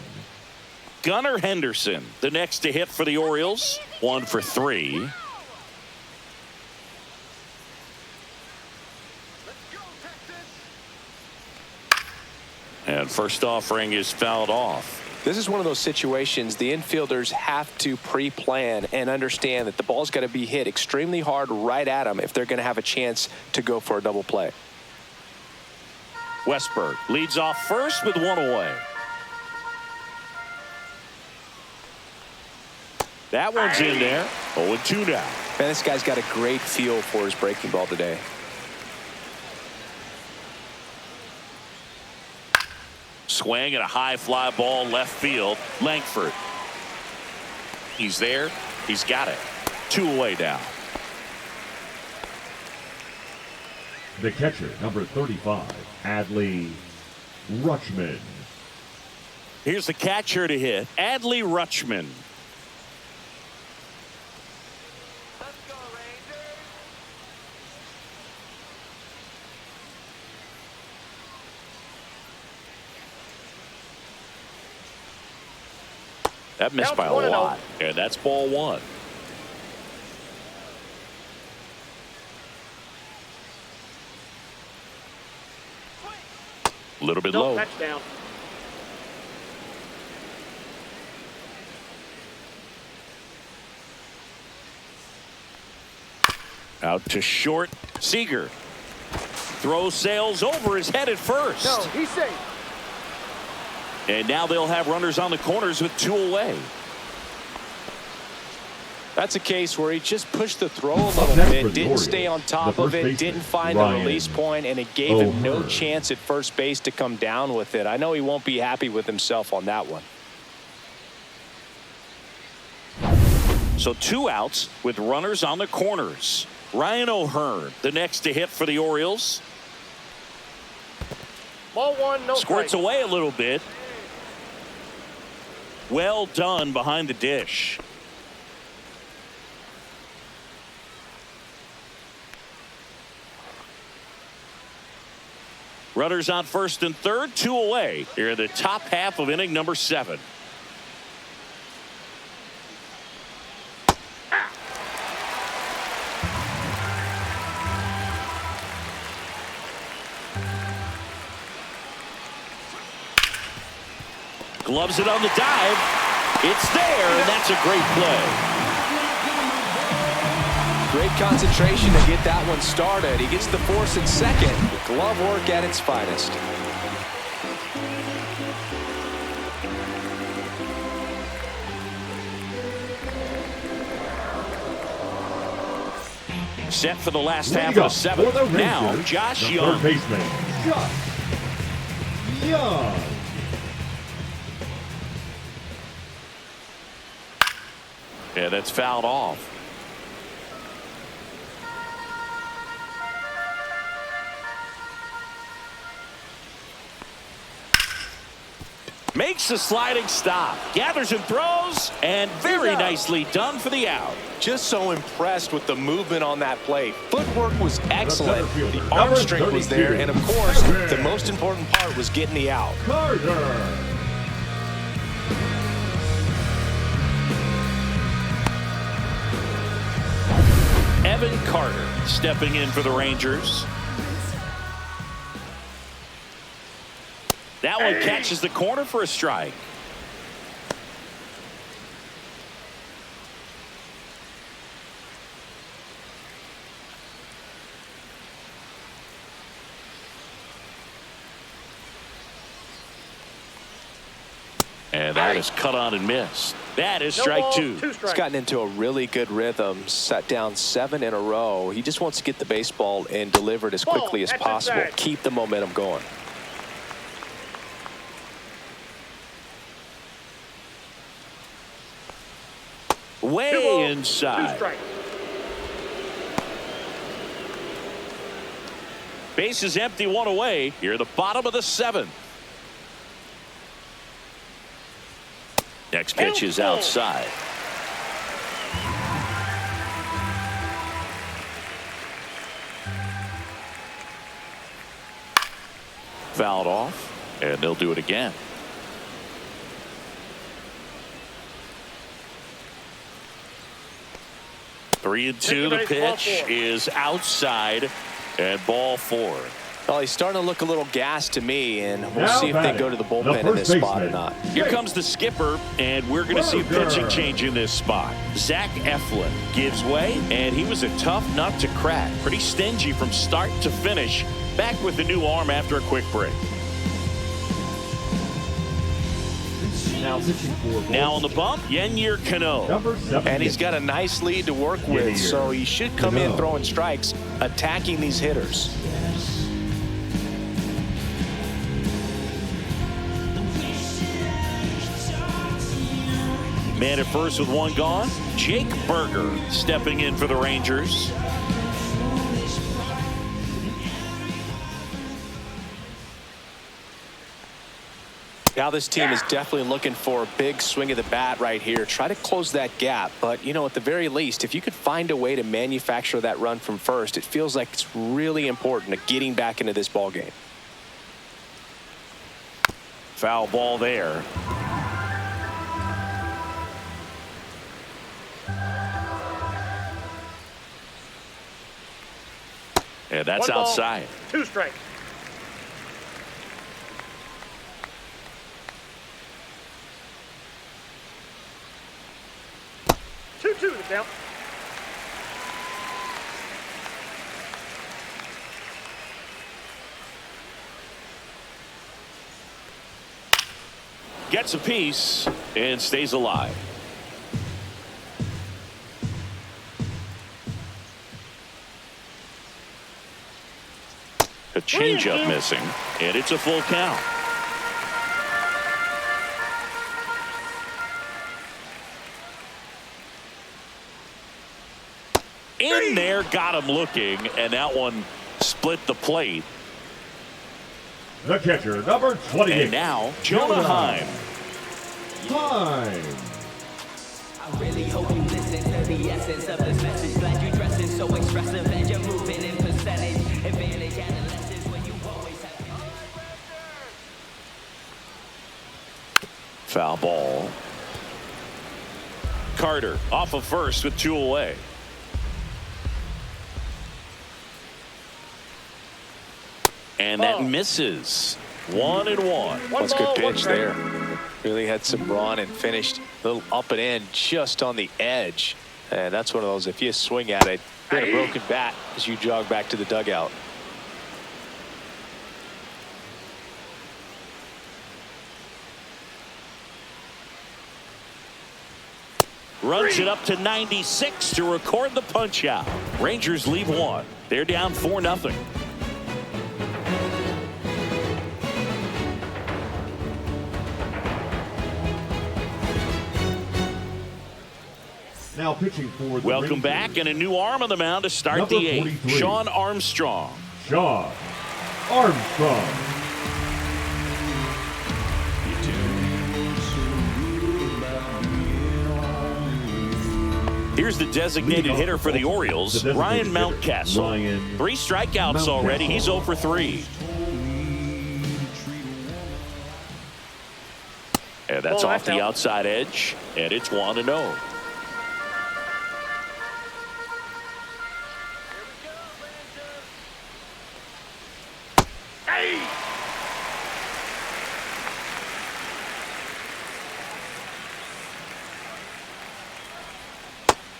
Gunnar Henderson, the next to hit for the Orioles. 1 for 3. And first offering is fouled off. This is one of those situations the infielders have to pre-plan and understand that the ball's got to be hit extremely hard right at them if they're going to have a chance to go for a double play. Westberg leads off first with one away. That one's in there. 0-2 now. Man, this guy's got a great feel for his breaking ball today. Swing and a high fly ball left field. Langford. He's there. He's got it. 2 away now. The catcher, number 35, Adley Rutschman. Here's the catcher to hit, Adley Rutschman. Let's go, Rangers. That missed by a lot. And that's ball 1. A little bit low. Touchdown. Out to short. Seager. Throw sails over his head at first. No, he's safe. And now they'll have runners on the corners with 2 away. That's a case where he just pushed the throw a little bit, didn't stay on top of it, didn't find the release point, and it gave him no chance at first base to come down with it. I know he won't be happy with himself on that one. So 2 outs with runners on the corners. Ryan O'Hearn, the next to hit for the Orioles. Ball 1, no Squirts strike. away a little bit. Well done behind the dish. Runners on first and third, 2 away. Here in the top half of inning number 7. Gloves it on the dive. It's there, and that's a great play. Great concentration to get that one started. He gets the force at second. Glove work at its finest. Set for the last half of the 7th. Now, Josh Young. Third baseman, Josh Young. Yeah, that's fouled off. Makes a sliding stop. Gathers and throws. And very nicely done for the out. Just so impressed with the movement on that play. Footwork was excellent. The arm strength was there. And, of course, the most important part was getting the out. Carter. Evan Carter stepping in for the Rangers. That one catches the corner for a strike. And that is cut on and missed. That is strike two. He's gotten into a really good rhythm, set down 7 in a row. He just wants to get the baseball and deliver it as quickly as possible. Keep the momentum going. Way inside. Base is empty, 1 away. Here, the bottom of the 7th. Next pitch is outside. Fouled off, and they'll do it again. Three and two. The pitch is outside, and ball 4. Well, he's starting to look a little gassed to me, and we'll see if they go to the bullpen in this spot or not. Here comes the skipper, and we're going to see a pitching change in this spot. Zach Eflin gives way, and he was a tough nut to crack. Pretty stingy from start to finish. Back with the new arm after a quick break. Now on the bump, Yennier Cano. And he's got a nice lead to work with, so he should come in throwing strikes, attacking these hitters. Man at first with 1 gone. Jake Berger stepping in for the Rangers. Now this team is definitely looking for a big swing of the bat right here. Try to close that gap. But, you know, at the very least, if you could find a way to manufacture that run from first, it feels like it's really important to getting back into this ball game. Foul ball there. And that's outside. 2 strikes. Two to count. Gets a piece and stays alive. A changeup missing, and it's a full count. In there, got him looking, and that one split the plate. The catcher, number 28. And now, Jonah Heim. I really hope you listen to the essence of this message. Glad you dressing so expressive and you're moving in percentage. Advantage adolescence when you always have. Foul ball. Carter off of first with 2 away. And that misses. 1-1. That's a good pitch there. Really had some run and finished a little up and in just on the edge. And that's one of those, if you swing at it, hit a broken bat as you jog back to the dugout. Runs it up to 96 to record the punch out. Rangers leave 1. They're down 4-0. Now pitching for the Welcome Rangers. back, and a new arm on the mound to start Number the 8th. 43. Sean Armstrong. Sean Armstrong. Here's the designated hitter for the Orioles, Ryan Mountcastle. 3 strikeouts already. He's 0 for 3. And that's off the outside edge, and it's 1-0.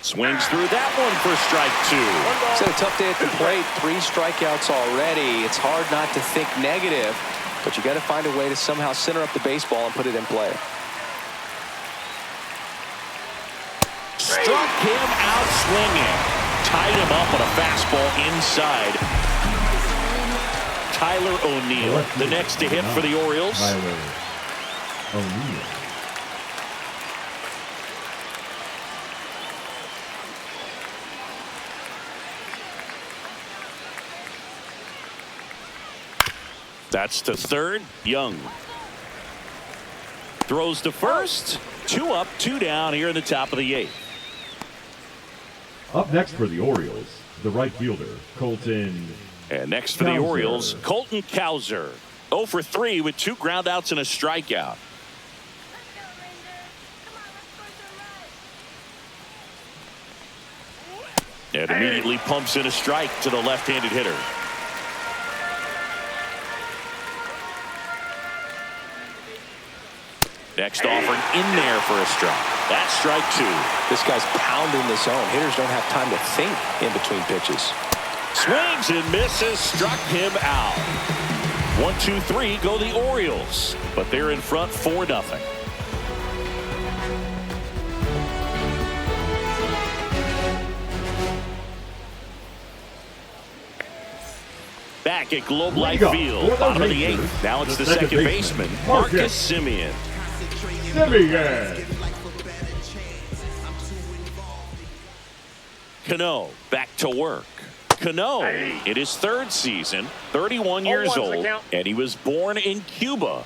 Swings through that one for strike 2. It's a tough day at the plate. 3 strikeouts already. It's hard not to think negative, but you got to find a way to somehow center up the baseball and put it in play. Struck him out swinging. Tied him up on a fastball inside. Tyler O'Neill, the next to hit for the Orioles. Tyler O'Neill. That's to third. Young throws to first. 2 up, 2 down here in the top of the 8th. Up next for the Orioles, the right fielder, Colton. And next for the Orioles, Colton Cowser. 0 for 3 with 2 groundouts and a strikeout. And immediately pumps in a strike to the left-handed hitter. Next offering in there for a strike. That's strike 2. This guy's pounding the zone. Hitters don't have time to think in between pitches. Swings and misses, struck him out. 1, 2, 3 go the Orioles, but they're in front 4-0. Back at Globe Life Field, bottom of the 8th. Now it's the second baseman, Marcus Semien. Cano back to work. Cano in his 3rd season, 31 years old, and he was born in Cuba.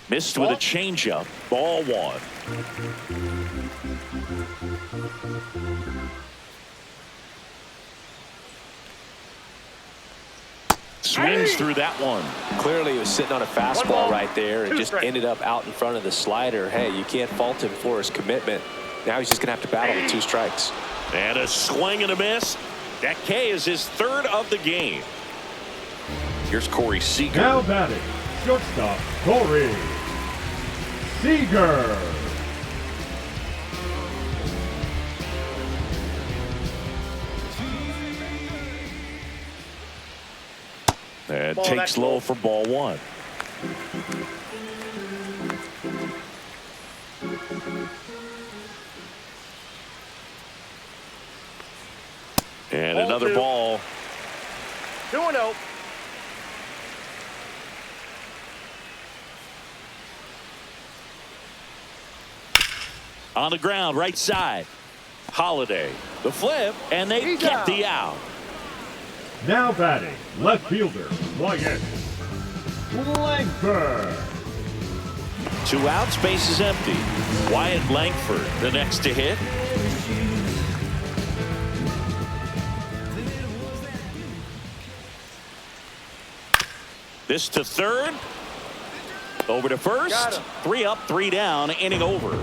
Missed with a changeup. Ball 1. Swings through that one. Clearly he was sitting on a fastball right there and just ended up out in front of the slider. Hey, you can't fault him for his commitment. Now he's just going to have to battle with 2 strikes. And a swing and a miss. That K is his 3rd of the game. Here's Corey Seager. Now batting, shortstop, Corey Seager. And takes low for ball 1. And another ball. 2-0. On the ground, right side. Holiday, the flip, and they get the out. Now batting, left fielder, Wyatt Langford. 2 outs, base is empty. Wyatt Langford, the next to hit. This to third. Over to first. 3 up, 3 down, inning over.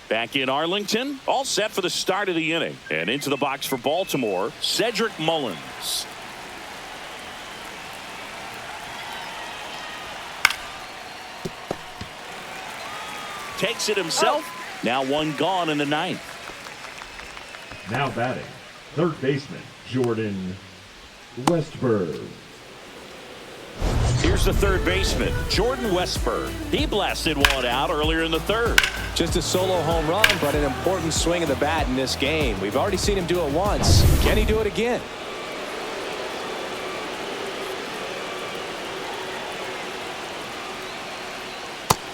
Back in Arlington, all set for the start of the inning. And into the box for Baltimore, Cedric Mullins. Takes it himself. Now 1 gone in the 9th. Now batting, third baseman, Jordan Westburg. Here's the third baseman, Jordan Westburg. He blasted 1 out earlier in the 3rd. Just a solo home run, but an important swing of the bat in this game. We've already seen him do it once. Can he do it again?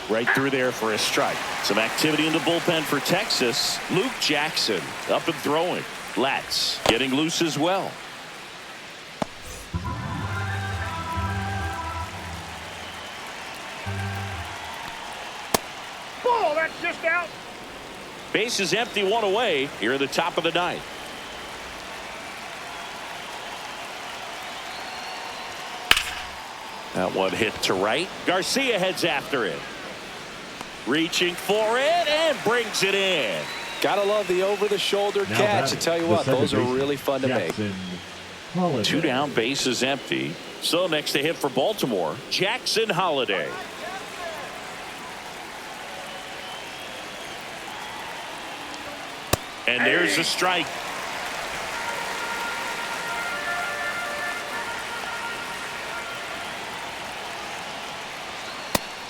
Right through there for a strike. Some activity in the bullpen for Texas. Luke Jackson up and throwing. Latz getting loose as well. Ball, that's just out. Base is empty, one away here in the top of the ninth. That one hit to right. Garcia heads after it. Reaching for it and brings it in. Gotta love the over-the-shoulder catch. I tell you what, those are really fun to make. Two down, base is empty. So next to hit for Baltimore, Jackson Holiday. And there's a strike.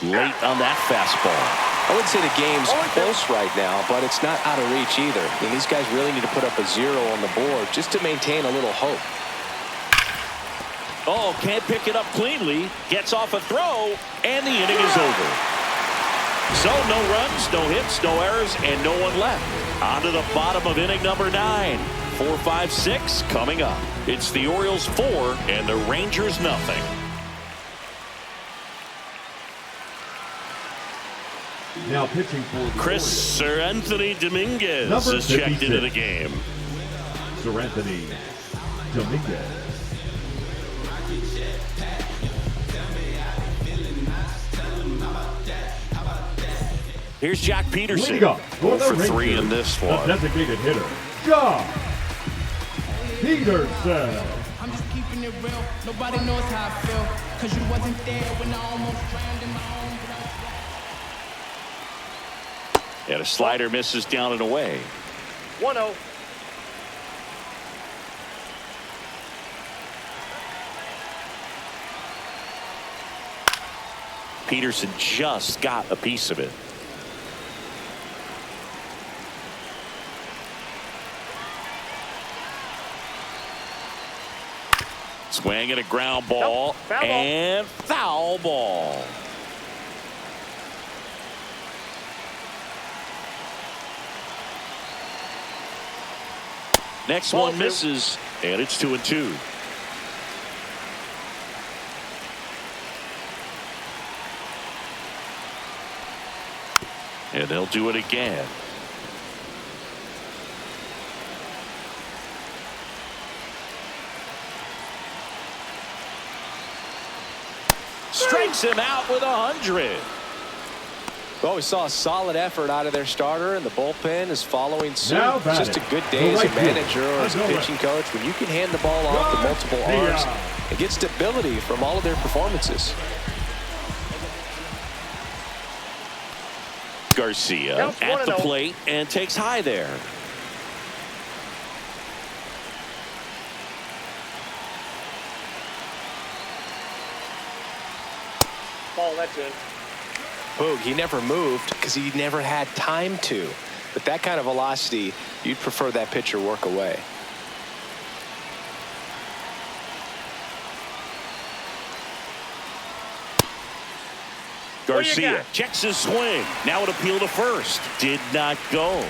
Late on that fastball. I would say the game's close right now, but it's not out of reach either. I mean, these guys really need to put up a 0 on the board just to maintain a little hope. Oh, can't pick it up cleanly. Gets off a throw, and the inning is over. So no runs, no hits, no errors, and no one left. On to the bottom of inning number 9. 4, 5, 6 coming up. It's the Orioles 4 and the Rangers nothing. Now pitching for the Chris Sir Anthony Dominguez is checked into the game. Sir Anthony Dominguez. Here's Jack Peterson. Leading up for the for Rangers, 3 in this one. The designated hitter, Jack Peterson. I'm just keeping it real. Nobody knows how I feel. Cause you wasn't there when I almost drowned in my own blood. And a slider misses down and away. 1-0. Peterson just got a piece of it. Swing and a ground ball. Foul ball. And foul ball. Next Ball one 2. misses, and it's 2-2. And they'll do it again. Strikes him out with 100. Well, we saw a solid effort out of their starter, and the bullpen is following suit. Now It's just a good day as a manager or as a pitching coach when you can hand the ball off to multiple arms and get stability from all of their performances. Garcia at the plate and takes high there. Ball, that's in. Boog, he never moved because he never had time to. But that kind of velocity, you'd prefer that pitcher work away. Garcia checks his swing. Now an appeal to first. Did not go.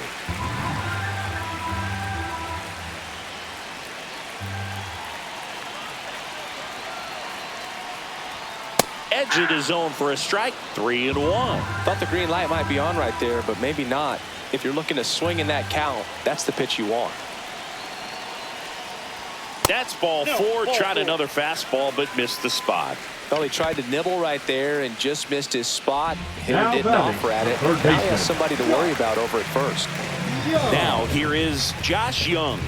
Edge of his zone for a strike. 3-1. Thought the green light might be on right there, but maybe not. If you're looking to swing in that count, that's the pitch you want. That's ball 4. Tried another fastball, but missed the spot. Well, he tried to nibble right there and just missed his spot. Hitter Now didn't offer at it. Now he has somebody to worry about over at first. Now here is Josh Young.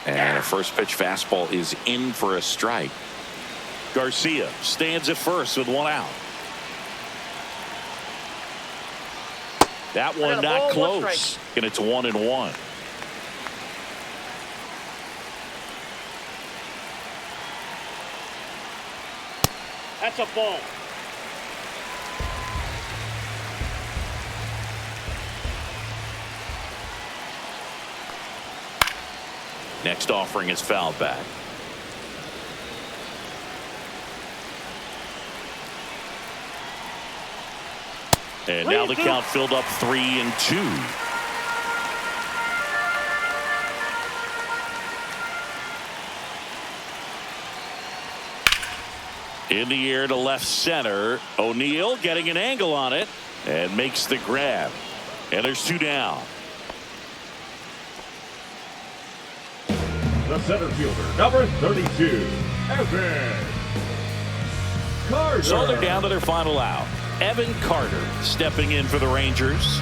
And a first pitch fastball is in for a strike. Garcia stands at first with 1 out. That one not close. And it's 1-1. That's a ball. Next offering is fouled back. And now the count filled up 3-2. In the air to left center. O'Neill getting an angle on it and makes the grab. And there's 2 down. The center fielder, number 32, Evan Carter. So they're down to their final out. Evan Carter stepping in for the Rangers.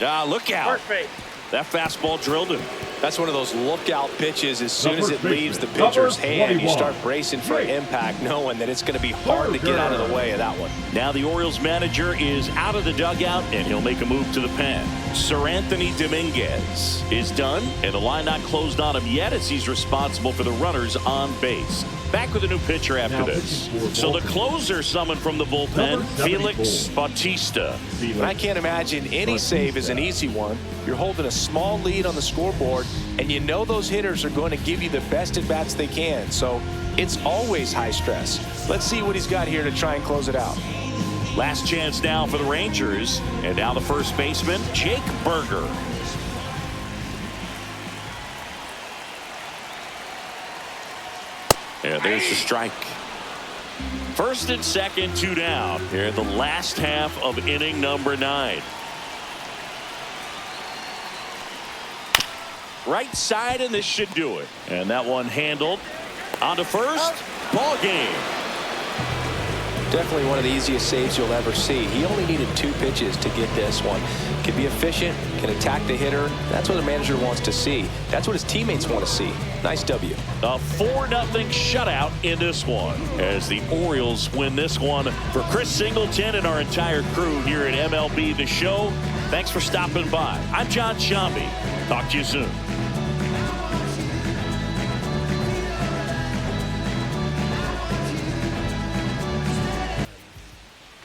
Look out. First base. That fastball drilled him. That's one of those lookout pitches. As soon as it leaves the pitcher's hand, you start bracing for impact, knowing that it's going to be hard to get out of the way of that one. Now the Orioles manager is out of the dugout, and he'll make a move to the pen. Sir Anthony Dominguez is done, and the line not closed on him yet as he's responsible for the runners on base. Back with a new pitcher after this. So the closer summoned from the bullpen, Felix Bautista. I can't imagine any save is an easy one. You're holding a small lead on the scoreboard, and you know those hitters are going to give you the best at bats they can. So it's always high stress. Let's see what he's got here to try and close it out. Last chance now for the Rangers. And now the first baseman, Jake Berger. And there's the strike. First and second, 2 down. Here in the last half of inning number 9. Right side, and this should do it. And that one handled. On to first. Ball game. Definitely one of the easiest saves you'll ever see. He only needed 2 pitches to get this one. Can be efficient, can attack the hitter. That's what a manager wants to see. That's what his teammates want to see. Nice W. A 4-0 shutout in this one as the Orioles win this one. For Chris Singleton and our entire crew here at MLB The Show, thanks for stopping by. I'm John Shambi. Talk to you soon.